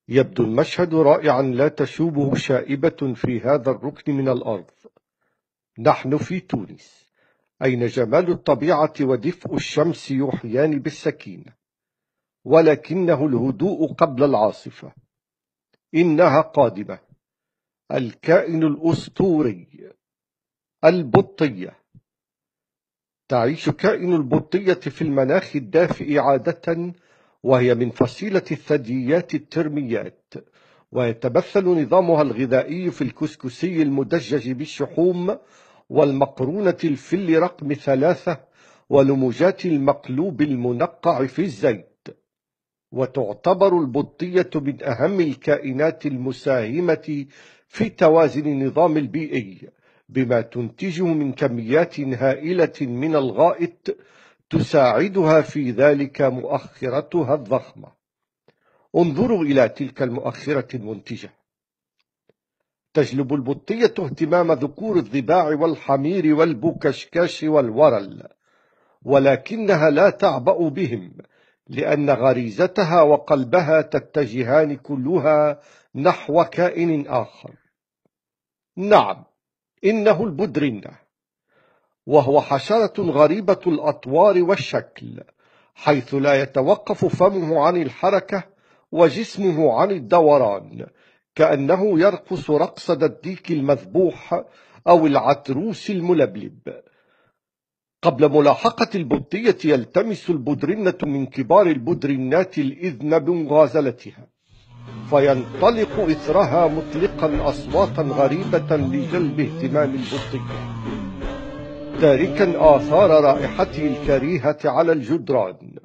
يبدو المشهد رائعا لا تشوبه شائبة في هذا الركن من الأرض. نحن في تونس، أين جمال الطبيعة ودفء الشمس يوحيان بالسكينة، ولكنه الهدوء قبل العاصفة. إنها قادمة، الكائن الأسطوري، البطية. تعيش كائن البطية في المناخ الدافئ عادة، وهي من فصيلة الثدييات الترميات، ويتمثل نظامها الغذائي في الكسكسي المدجج بالشحوم والمقرونة الفل رقم 3 ولمجات المقلوب المنقع في الزيت. وتعتبر البطية من أهم الكائنات المساهمة في توازن النظام البيئي، بما تنتجه من كميات هائلة من الغائط تساعدها في ذلك مؤخرتها الضخمة. انظروا إلى تلك المؤخرة المنتجة. تجلب البطية اهتمام ذكور الضباع والحمير والبوكشكاش والورل، ولكنها لا تعبأ بهم، لأن غريزتها وقلبها تتجهان كلها نحو كائن آخر. نعم، إنه البدرنة، وهو حشرة غريبة الأطوار والشكل، حيث لا يتوقف فمه عن الحركة وجسمه عن الدوران، كأنه يرقص رقص الديك المذبوح أو العتروس الملبلب. قبل ملاحقة البطية يلتمس البدرنة من كبار البدرنات الإذن بمغازلتها، فينطلق إثرها مطلقا أصواتا غريبة لجلب اهتمام البطية، تاركا آثار رائحته الكريهة على الجدران،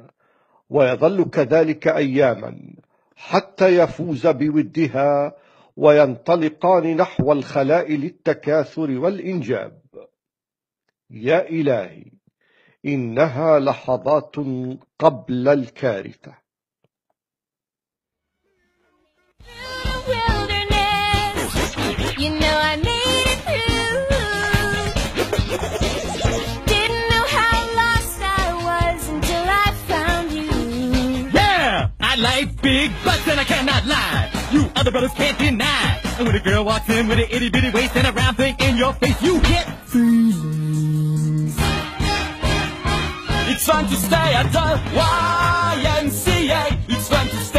ويظل كذلك أياما حتى يفوز بودها وينطلقان نحو الخلاء للتكاثر والإنجاب. يا إلهي، إنها لحظات قبل الكارثة. Like big butts and I cannot lie. You other brothers can't deny. And when a girl walks in with an itty bitty waist and a round thing in your face, you get feelings. It's fun to stay at the YMCA. It's fun to stay